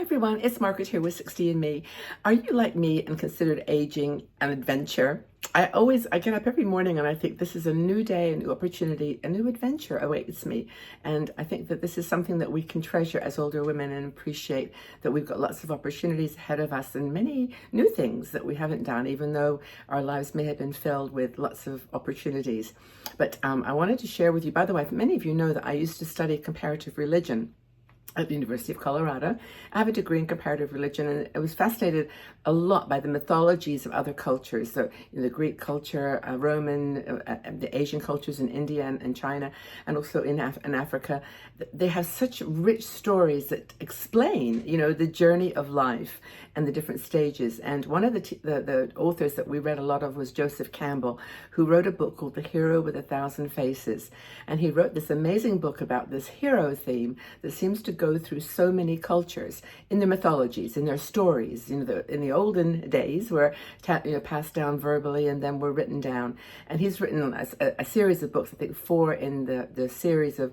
Hi everyone, it's Margaret here with 60 and Me. Are you like me and considered aging an adventure? I get up every morning and I think this is a new day, a new opportunity, a new adventure awaits me. And I think that this is something that we can treasure as older women and appreciate that we've got lots of opportunities ahead of us and many new things that we haven't done, even though our lives may have been filled with lots of opportunities. But I wanted to share with you, by the way, many of you know that I used to study comparative religion at the University of Colorado. I have a degree in comparative religion, and I was fascinated a lot by the mythologies of other cultures. So, the Greek culture, Roman, the Asian cultures in India and China, and also in Africa. They have such rich stories that explain, the journey of life and the different stages. And one of the authors that we read a lot of was Joseph Campbell, who wrote a book called The Hero with a Thousand Faces. And he wrote this amazing book about this hero theme that seems to go through so many cultures in their mythologies, in their stories. In the olden days were passed down verbally and then were written down. And he's written a series of books, I think 4 in the series of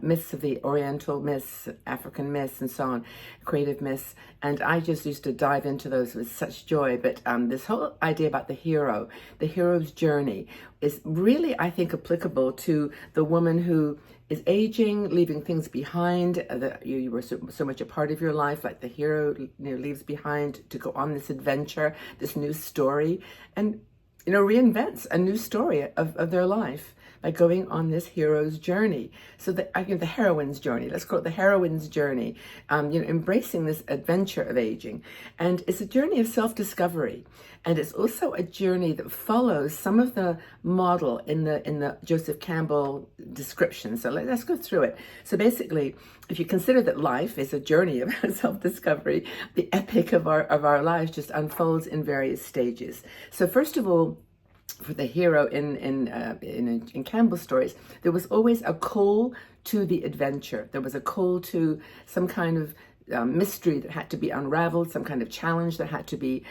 myths of the Oriental myths, African myths, and so on, creative myths. And I just used to dive into those with such joy. But this whole idea about the hero's journey is really, I think, applicable to the woman who is aging, leaving things behind that you were so much a part of your life, like the hero leaves behind to go on this adventure, this new story, and reinvents a new story of their life by going on this hero's journey. So the heroine's journey, let's call it the heroine's journey, embracing this adventure of aging. And it's a journey of self-discovery. And it's also a journey that follows some of the model in the Joseph Campbell description. So let's go through it. So basically, if you consider that life is a journey of self-discovery, the epic of our lives just unfolds in various stages. So first of all, for the hero in Campbell's stories, there was always a call to the adventure. There was a call to some kind of mystery that had to be unraveled, some kind of challenge that had to be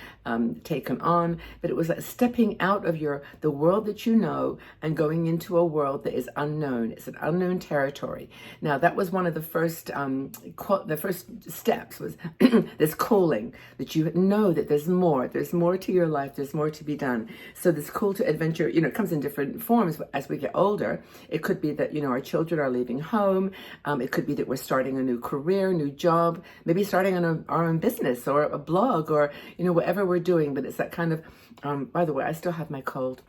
taken on. But it was like stepping out of the world that you know and going into a world that is unknown. It's an unknown territory. Now, that was one of the first steps was this calling, that you know that there's more to your life, there's more to be done. So this call to adventure, it comes in different forms as we get older. It could be that, our children are leaving home. It could be that we're starting a new career, new job, maybe starting our own business or a blog or, whatever we're doing. But it's that kind of, by the way, I still have my cold.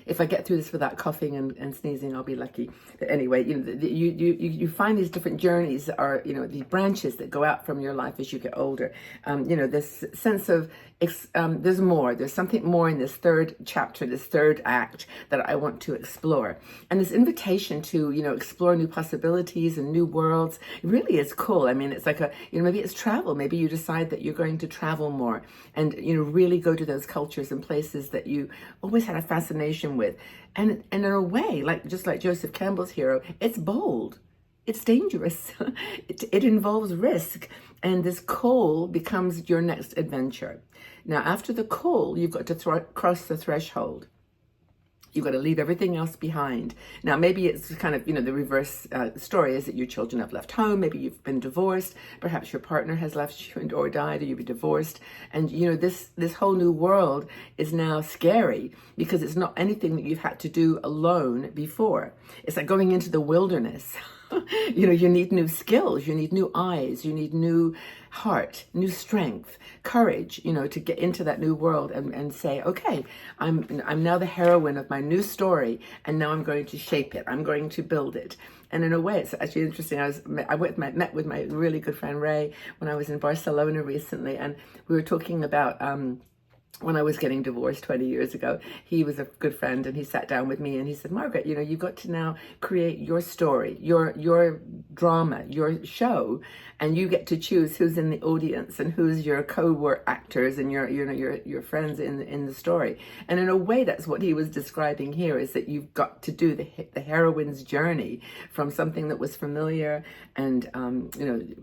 If I get through this without coughing and sneezing, I'll be lucky. But anyway, you find these different journeys that are, the branches that go out from your life as you get older. This sense of there's something more in this third chapter, this third act that I want to explore. And this invitation to, explore new possibilities and new worlds really is cool. I mean, it's like maybe it's travel. Maybe you decide that you're going to travel more and, really go to those cultures and places that you always had a fascination with. And in a way, just like Joseph Campbell's hero, it's bold. It's dangerous. It involves risk. And this call becomes your next adventure. Now, after the call, you've got to cross the threshold. You've got to leave everything else behind. Now, maybe it's kind of, the reverse story is that your children have left home. Maybe you've been divorced. Perhaps your partner has left you or died, or you've been divorced. And, this whole new world is now scary because it's not anything that you've had to do alone before. It's like going into the wilderness. You need new skills, you need new eyes, you need new heart, new strength, courage, to get into that new world and say, okay, I'm now the heroine of my new story, and now I'm going to shape it. I'm going to build it. And in a way, it's actually interesting. I met with my really good friend Ray when I was in Barcelona recently, and we were talking about when I was getting divorced 20 years ago. He was a good friend, and he sat down with me and he said, Margaret, you've got to now create your story, your drama, your show, and you get to choose who's in the audience and who's your co-work actors and your friends in the story. And in a way, that's what he was describing here, is that you've got to do the heroine's journey from something that was familiar and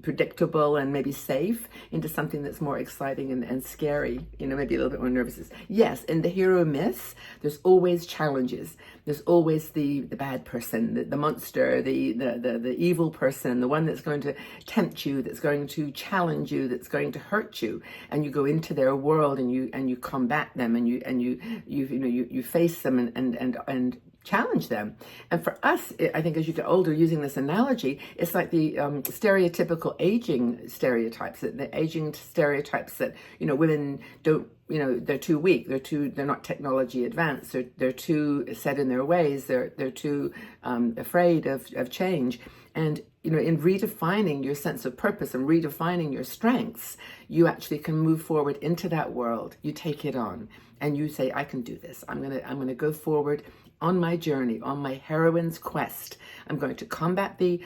predictable and maybe safe into something that's more exciting and scary, maybe a little bit nervous system. Yes, in the hero myths, there's always challenges. There's always the bad person, the monster, the evil person, the one that's going to tempt you, that's going to challenge you, that's going to hurt you, and you go into their world and you combat them, and you face them and challenge them. And for us, I think as you get older, using this analogy, it's like the stereotypical aging stereotypes, the aging stereotypes that, women don't, they're too weak, they're not technology advanced, they're too set in their ways, they're too afraid of change. And in redefining your sense of purpose and redefining your strengths, you actually can move forward into that world. You take it on and you say, I can do this. I'm gonna go forward on my journey, on my heroine's quest. I'm going to combat the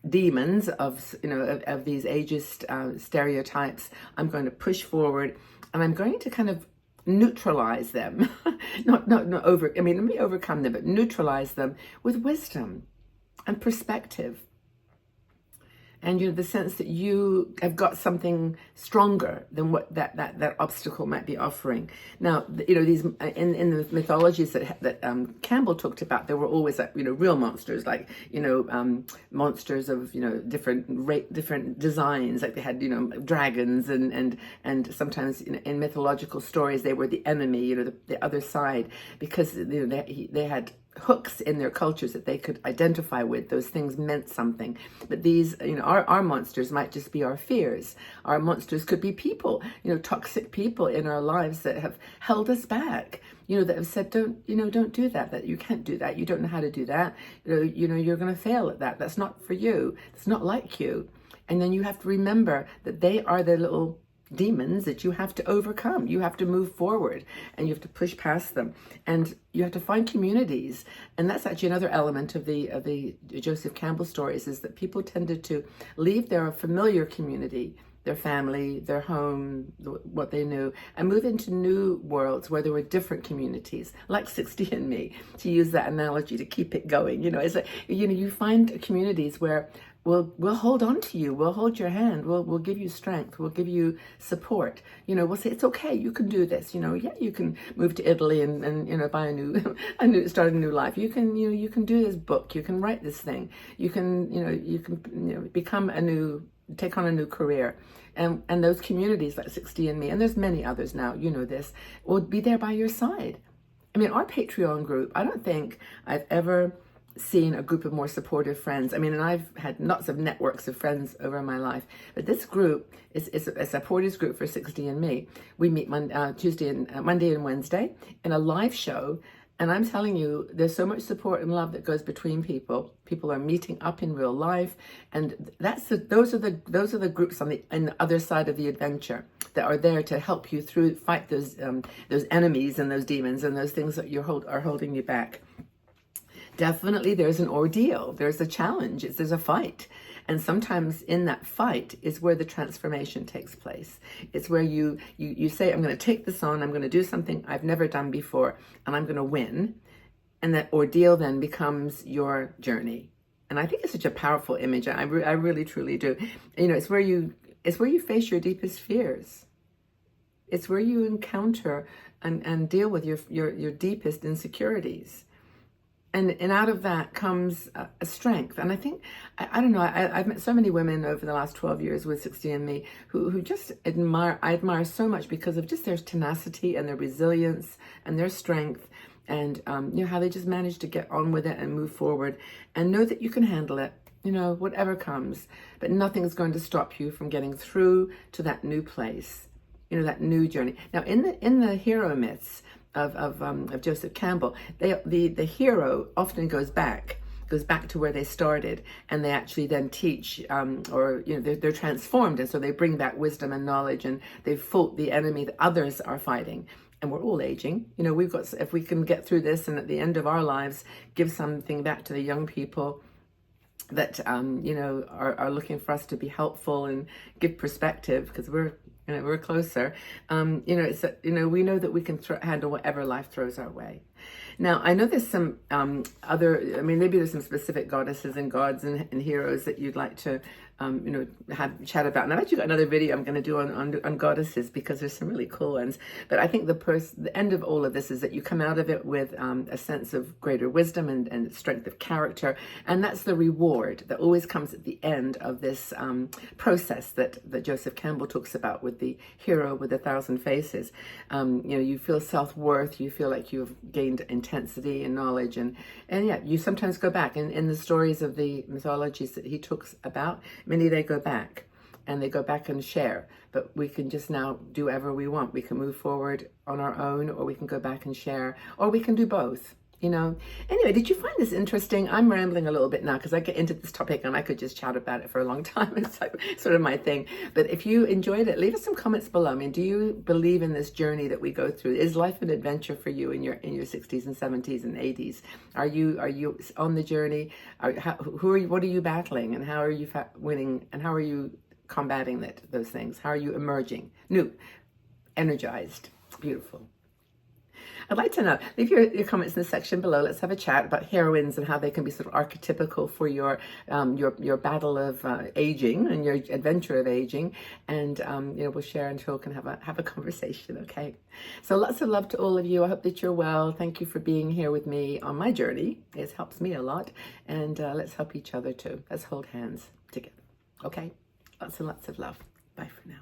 demons of these ageist stereotypes. I'm going to push forward, and I'm going to kind of neutralize them. not let me overcome them, but neutralize them with wisdom and perspective. And the sense that you have got something stronger than what that obstacle might be offering. Now, these in the mythologies that Campbell talked about, there were always real monsters, like monsters of different designs. Like they had dragons and sometimes in mythological stories they were the enemy, the other side, because they had hooks in their cultures that they could identify with. Those things meant something. But these, our monsters might just be our fears. Our monsters could be people, toxic people in our lives that have held us back, that have said, don't do that you can't do that. You don't know how to do that. You're going to fail at that. That's not for you. It's not like you. And then you have to remember that they are the little demons that you have to overcome. You have to move forward and you have to push past them, and you have to find communities. And that's actually another element of the Joseph Campbell stories, is that people tended to leave their familiar community, their family, their home, what they knew, and move into new worlds where there were different communities, like 60andMe, to use that analogy to keep it going. It's like, you find communities where we'll hold on to you. We'll hold your hand. We'll give you strength. We'll give you support. We'll say, it's okay. You can do this. Yeah, you can move to Italy and buy start a new life. You can do this book. You can write this thing. You can take on a new career. And those communities like 60andMe, and there's many others now, this, will be there by your side. Our Patreon group, I don't think I've ever seen a group of more supportive friends. And I've had lots of networks of friends over my life, but this group is a supporters group for 60andMe. We meet Monday and Wednesday in a live show. And I'm telling you, there's so much support and love that goes between people. People are meeting up in real life, and those are the groups on the other side of the adventure that are there to help you fight those enemies and those demons and those things that are holding you back. Definitely there's an ordeal, there's a challenge, there's a fight. And sometimes in that fight is where the transformation takes place. It's where you say, I'm going to take this on, I'm going to do something I've never done before, and I'm going to win. And that ordeal then becomes your journey. And I think it's such a powerful image. I really, truly do. It's where you face your deepest fears. It's where you encounter and deal with your deepest insecurities. And out of that comes a strength. And I think, I don't know, I've met so many women over the last 12 years with 60andMe who just I admire so much because of just their tenacity and their resilience and their strength, and how they just manage to get on with it and move forward and know that you can handle it, whatever comes, but nothing's going to stop you from getting through to that new place, that new journey. Now, in the hero myths of Joseph Campbell, the hero often goes back to where they started, and they actually then teach, they're transformed, and so they bring back wisdom and knowledge, and they've fought the enemy that others are fighting. And we're all aging. We've got, if we can get through this and at the end of our lives give something back to the young people that are looking for us to be helpful and give perspective, because we're closer. We know that we can handle whatever life throws our way. Now, I know there's some maybe there's some specific goddesses and gods and heroes that you'd like to have chat about. And I've actually got another video I'm going to do on goddesses, because there's some really cool ones. But I think the end of all of this is that you come out of it with a sense of greater wisdom and strength of character, and that's the reward that always comes at the end of this process that Joseph Campbell talks about with the hero with 1,000 faces. You feel self-worth, you feel like you've gained intensity and knowledge, and yeah, you sometimes go back. And in the stories of the mythologies that he talks about, many they go back and share. But we can just now do whatever we want. We can move forward on our own, or we can go back and share, or we can do both. Anyway, did you find this interesting? I'm rambling a little bit now because I get into this topic and I could just chat about it for a long time. It's like sort of my thing. But if you enjoyed it, leave us some comments below. I mean, do you believe in this journey that we go through? Is life an adventure for you in your 60s and 70s and 80s? Are you on the journey? What are you battling, and how are you winning, and how are you combating those things? How are you emerging new, energized, beautiful? I'd like to know. Leave your comments in the section below. Let's have a chat about heroines and how they can be sort of archetypical for your battle of aging and your adventure of aging. And we'll share and talk and have a conversation. Okay. So lots of love to all of you. I hope that you're well. Thank you for being here with me on my journey. It helps me a lot. And let's help each other too. Let's hold hands together. Okay. Lots and lots of love. Bye for now.